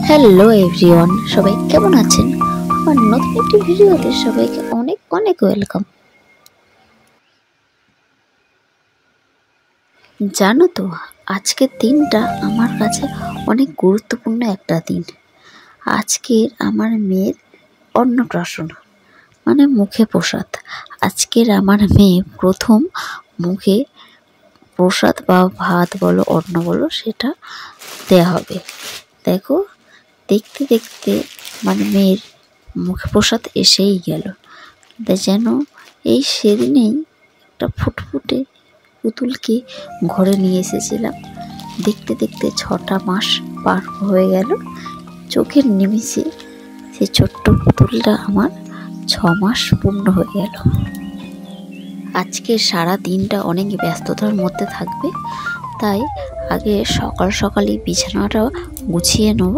Hello everyone, সবাই কেমন আছেন? আমার নতুন একটি ভিডিওতে সবাইকে অনেক অনেক ওয়েলকাম। জানো তো, আজকের দিনটা আমার কাছে অনেক গুরুত্বপূর্ণ একটা দিন। আজকের আমার মেয়ের অন্নপ্রাশন, মানে মুখে প্রসাদ। আজকের আমার মেয়ে প্রথম মুখে প্রসাদ বা ভাত বলো অন্ন বলো সেটা দেয়া হবে। দেখো, দেখতে দেখতে মানে মেয়ের মুখে প্রসাদ এসেই গেল। যেন এই সেদিনেই একটা ফুটফুটে পুতুলকে ঘরে নিয়ে এসেছিলাম। দেখতে দেখতে 6টা মাস পার হয়ে গেল। চোখের নিমিষে সেই ছোট্ট পুতুলটা আমার 6 মাস পূর্ণ হয়ে গেল। আজকে সারা দিনটা অনেক ব্যস্ততার মধ্যে থাকবে, তাই আগে সকাল সকালই বিছানাটা গুছিয়ে নেব।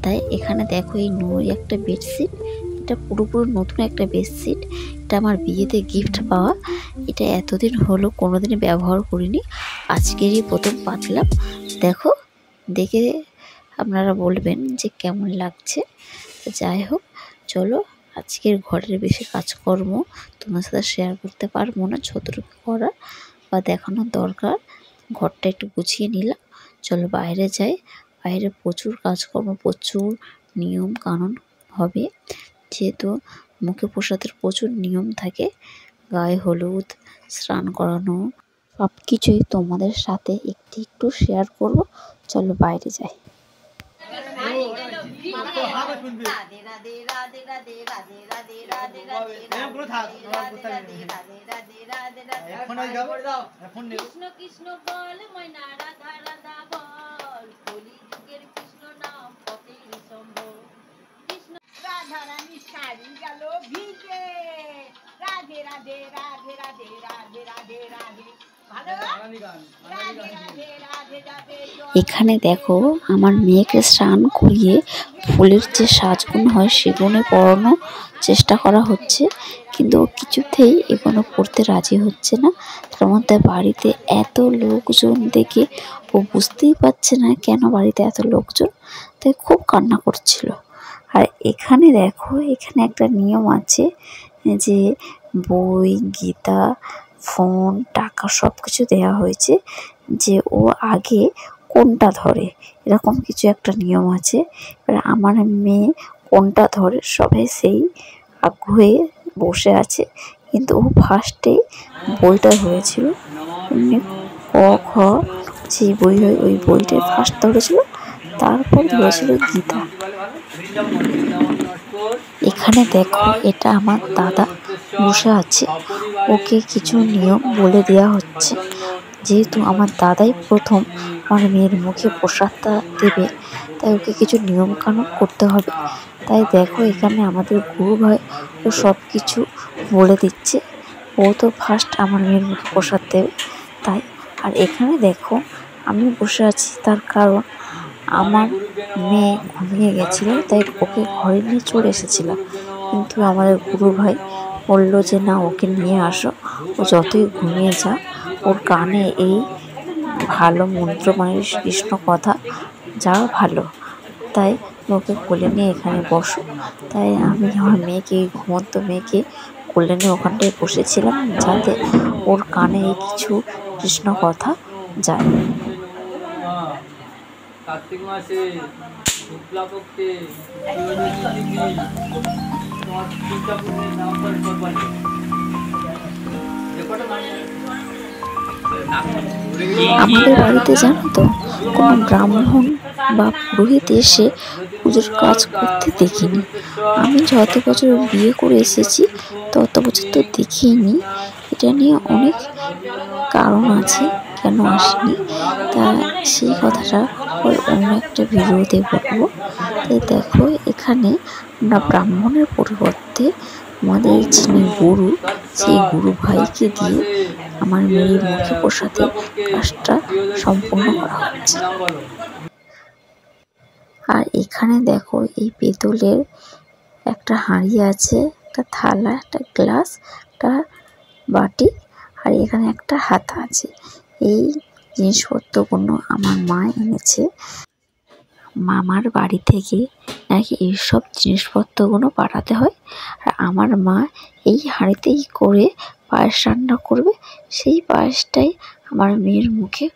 তাই এখানে দেখো, এই একটা বেডশিট, এটা পুরোপুরি নতুন একটা বেডশিট। এটা আমার বিয়েতে গিফট পাওয়া। এটা এতদিন হলো কোনোদিনই ব্যবহার করিনি, আজকেরই প্রথম পাতলাম। দেখো, দেখে আপনারা বলবেন যে কেমন লাগছে। যাই হোক, চলো আজকের ঘরের বেশি কাজকর্ম তোমার সাথে শেয়ার করতে পারবো না, যতটুকু করা বা দেখানোর দরকার। ঘরটা একটু গুছিয়ে নিলাম, চলো বাইরে যাই। বাইরে প্রচুর কাজকর্ম, প্রচুর নিয়ম কানুন হবে, যেহেতু মুখে প্রসাদের প্রচুর নিয়ম থাকে। গায়ে হলুদ, স্নান করানো, সব কিছুই তোমাদের সাথে একটু একটু শেয়ার করব। চলো বাইরে যাই। কৃষ্ণ কৃষ্ণ বল ময়না রাধা রাধা বল, কলিযুগের কৃষ্ণ নাম পথের সম্ভব। কৃষ্ণ রাধা রানী শাড়ি গেল ভিজে, রাধে রাধে রাধে রাধে রাধে রাধে রাধে। এখানে দেখো, আমার মেয়েকে স্নান করিয়ে ফুলের যে সাজগুলো হয় সেগুলো পরানোর চেষ্টা করা হচ্ছে, কিন্তু ও কিছুতেই এগুলো পড়তে রাজি হচ্ছে না। তার মধ্যে বাড়িতে এত লোকজন দেখে ও বুঝতেই পারছে না কেন বাড়িতে এত লোকজন, তাই খুব কান্না করছিল। আর এখানে দেখো, এখানে একটা নিয়ম আছে যে বই, গীতা, ফোন, টাকা সব কিছু দেওয়া হয়েছে, যে ও আগে কোনটা ধরে, এরকম কিছু একটা নিয়ম আছে। এবার আমার মেয়ে কোনটা ধরে সবাই সেই আগ্রহে বসে আছে, কিন্তু ও ফার্স্টে বইটা ধরেছিল, এমনি ক খ যে বই হয় ওই বইটা ফার্স্ট ধরেছিল, তারপর ধরেছিল গীতা। এখানে দেখো, এটা আমার দাদা বসে আছে, ওকে কিছু নিয়ম বলে দেওয়া হচ্ছে। যেহেতু আমার দাদাই প্রথম আমার মেয়ের মুখে প্রসাদটা দেবে, তাই ওকে কিছু নিয়ম কানুন করতে হবে। তাই দেখো, এখানে আমাদের গুরু ভাই ও সব কিছু বলে দিচ্ছে। ও তো ফার্স্ট আমার মেয়ের মুখে প্রসাদ দেবে, তাই। আর এখানে দেখো, আমি বসে আছি, তার কারণ আমার মেয়ে ঘুমিয়ে গেছিল, তাই ওকে ঘরে নিয়ে চলে এসেছিলাম। কিন্তু আমাদের গুরু ভাই বললো যে না, ওকে নিয়ে আসো, ও যতই ঘুমিয়ে যা, ওর কানে এই ভালো মন্ত্র মানে কৃষ্ণ কথা যা ভালো, তাই ওকে কোলে নিয়ে এখানে বসো। তাই আমি আমার মেয়েকে, ঘুমন্ত মেয়েকে কোলে নিয়ে ওখানটায় বসেছিলাম, যাতে ওর কানে এই কিছু কৃষ্ণ কথা যায়। কার্তিক মাসে শুক্লাপক্ষে আমাদের বাড়িতে জানো তো, কোনো ব্রাহ্মণ বা পুরোহিত এসে পুজোর কাজ করতে দেখিনি। আমি যত বছর বিয়ে করে এসেছি তত বছর তো দেখিনি। এটা নিয়ে অনেক কারণ আছে কেন আসেনি, তা সেই কথাটা অন্য একটা ভিডিওতে বলবো। তাই দেখো, এখানে আমরা ব্রাহ্মণের পরিবর্তে আমাদের যিনি গুরু, সেই গুরু ভাইকে দিয়ে আমার মেয়ের মুখে প্রসাদের কাজটা সম্পূর্ণ করা হচ্ছে। আর এখানে দেখো, এই পেতলের একটা হাঁড়ি আছে, একটা থালা, একটা গ্লাস, একটা বাটি, আর এখানে একটা হাতা আছে। এই জিনিসপত্রগুলো আমার মা এনেছে। মামার বাড়ি থেকে নাকি এইসব জিনিসপত্রগুলো পাঠাতে হয়। আর আমার মা এই হাঁড়িতেই করে পায়েস রান্না করবে, সেই পায়েসটাই আমার মেয়ের মুখে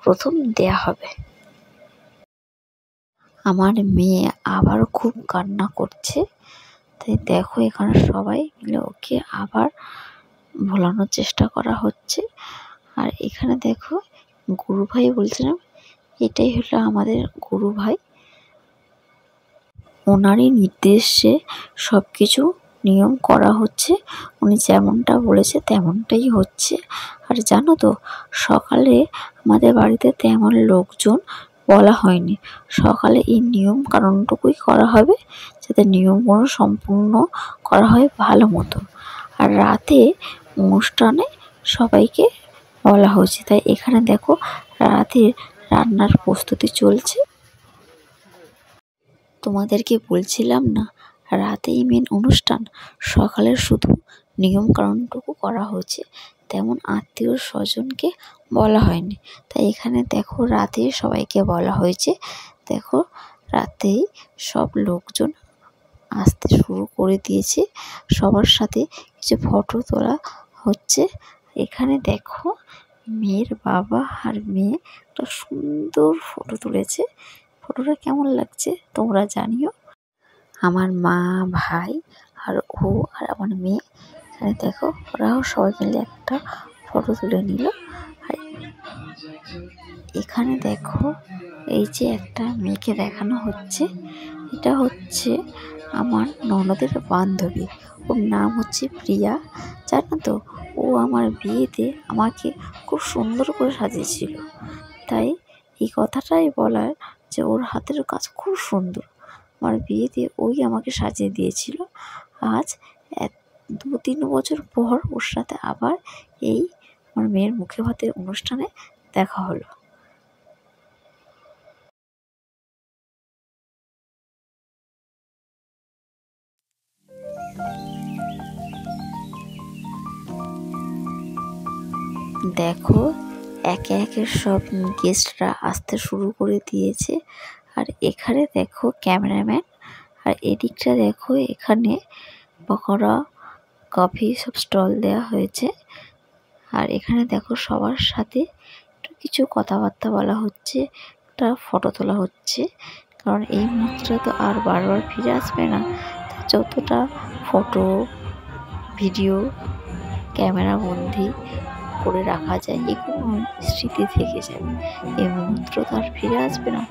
প্রথম দেয়া হবে। আমার মেয়ে আবার খুব কান্না করছে, তাই দেখো এখানে সবাই মিলে ওকে আবার ভোলানোর চেষ্টা করা হচ্ছে। আর এখানে দেখো গুরু ভাই বলছিলাম, এটাই হলো আমাদের গুরু ভাই। ওনারই নির্দেশে সব কিছু নিয়ম করা হচ্ছে, উনি যেমনটা বলেছে তেমনটাই হচ্ছে। আর জানো তো, সকালে আমাদের বাড়িতে তেমন লোকজন বলা হয়নি, সকালে এই নিয়ম কারণটুকুই করা হবে যাতে নিয়মগুলো সম্পূর্ণ করা হয় ভালো মতো। আর রাতে অনুষ্ঠানে সবাইকে বলা হয়েছে, তাই এখানে দেখো রাতে রান্নার প্রস্তুতি চলছে। তোমাদেরকে বলছিলাম না রাতেই মেন অনুষ্ঠান, সকালের শুধু নিয়ম কারণটুকু করা হয়েছে, তেমন আত্মীয় স্বজনকে বলা হয়নি। তাই এখানে দেখো রাতে সবাইকে বলা হয়েছে। দেখো রাতেই সব লোকজন আসতে শুরু করে দিয়েছে, সবার সাথে কিছু ফটো তোলা হচ্ছে। এখানে দেখো মেয়ের বাবা আর মেয়ে একটা সুন্দর ফটো তুলেছে, ফটোটা কেমন লাগছে তোমরা জানিও। আমার মা, ভাই আর ও আর আমার মেয়ে, এখানে দেখো ওরাও সবাই মিলে একটা ফটো তুলে নিল। আর এখানে দেখো এই যে একটা মেয়েকে দেখানো হচ্ছে, এটা হচ্ছে আমার ননদের বান্ধবী, ওর নাম হচ্ছে প্রিয়া। জানো তো, ও আমার বিয়েতে আমাকে খুব সুন্দর করে সাজিয়েছিল, তাই এই কথাটাই বলার যে ওর হাতের কাজ খুব সুন্দর। আমার বিয়েতে ওই আমাকে সাজিয়ে দিয়েছিল। আজ 2-3 বছর পর ওর সাথে আবার এই আমার মেয়ের মুখে ভাতের অনুষ্ঠানে দেখা হলো। দেখো একে একে সব গেস্টরা আসতে শুরু করে দিয়েছে। আর এখানে দেখো ক্যামেরাম্যান, আর এদিকটা দেখো এখানে পকোড়া, কফি সব স্টল দেওয়া হয়েছে। আর এখানে দেখো সবার সাথে একটু কিছু কথাবার্তা বলা হচ্ছে, একটা ফটো তোলা হচ্ছে, কারণ এই মুহূর্তে তো আর বারবার ফিরে আসবে না। যতটা ফটো ভিডিও ক্যামেরা বন্দি করে রাখা যায়, এগুলো স্মৃতি থেকে যাবে। এই মুহূর্ত তো আর ফিরে আসবে না।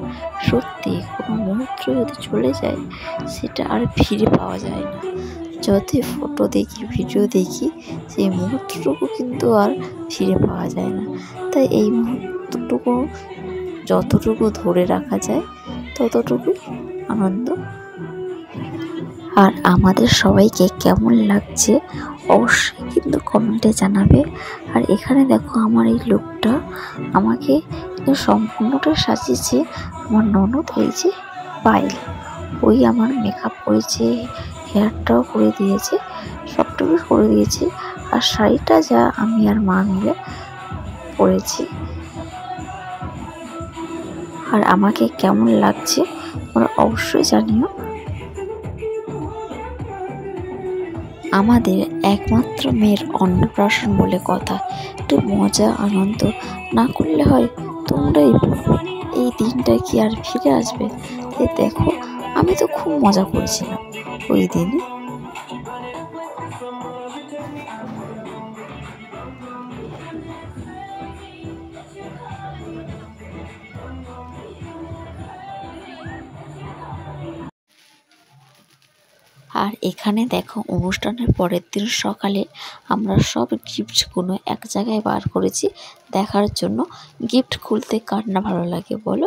সত্যি কোনো মুহূর্ত যদি চলে যায় সেটা আর ফিরে পাওয়া যায় না। যদি ফটো দেখি ভিডিও দেখি সেই মুহূর্তটুকু কিন্তু আর ফিরে পাওয়া যায় না। তাই এই মুহূর্তটুকু যতটুকু ধরে রাখা যায় ততটুকুই আনন্দ। আর আমাদের সবাইকে কেমন লাগছে অবশ্যই কিন্তু কমেন্টে জানাবে। আর এখানে দেখো আমার এই লুকটা আমাকে সম্পূর্ণটা সাজিয়েছে আমার ননদ, এই যে পায়েল, ওই আমার মেকআপ করেছে, হেয়ারটাও করে দিয়েছে, সবটুকু করে দিয়েছে। আর শাড়িটা যা আমি আর মা মিলে পরেছি। আর আমাকে কেমন লাগছে তোমরা অবশ্যই জানিও। আমাদের একমাত্র মেয়ের অন্নপ্রাশন বলে কথা, একটু মজা আনন্দ না করলে হয়? তোমরাই বলো, এই দিনটা কি আর ফিরে আসবে? তাই দেখো আমি তো খুব মজা করেছিলাম ওই দিনে। আর এখানে দেখো অনুষ্ঠানের পরের দিন সকালে আমরা সব গিফটগুলো এক জায়গায় বার করেছি দেখার জন্য। গিফট খুলতে কার না ভালো লাগে বলো?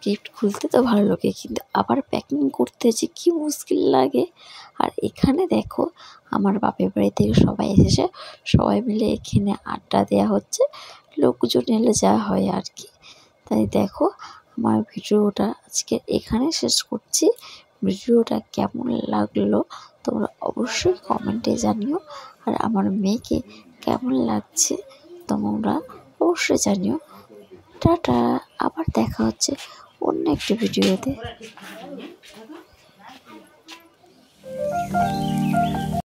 গিফট খুলতে তো ভালো লাগে, কিন্তু আবার প্যাকিং করতে যে কী মুশকিল লাগে। আর এখানে দেখো আমার বাপের বাড়ি থেকে সবাই এসেছে, সবাই মিলে এখানে আড্ডা দেওয়া হচ্ছে, লোকজন এলে যা হয় আর কি। তাই দেখো আমার ভিডিওটা আজকে এখানে শেষ করছি। ভিডিওটা কেমন লাগলো তোমরা অবশ্যই কমেন্টে জানিও। আর আমার মেয়েকে কেমন লাগছে তোমরা অবশ্যই জানিও। টাটা, আবার দেখা হচ্ছে অন্য একটি ভিডিওতে।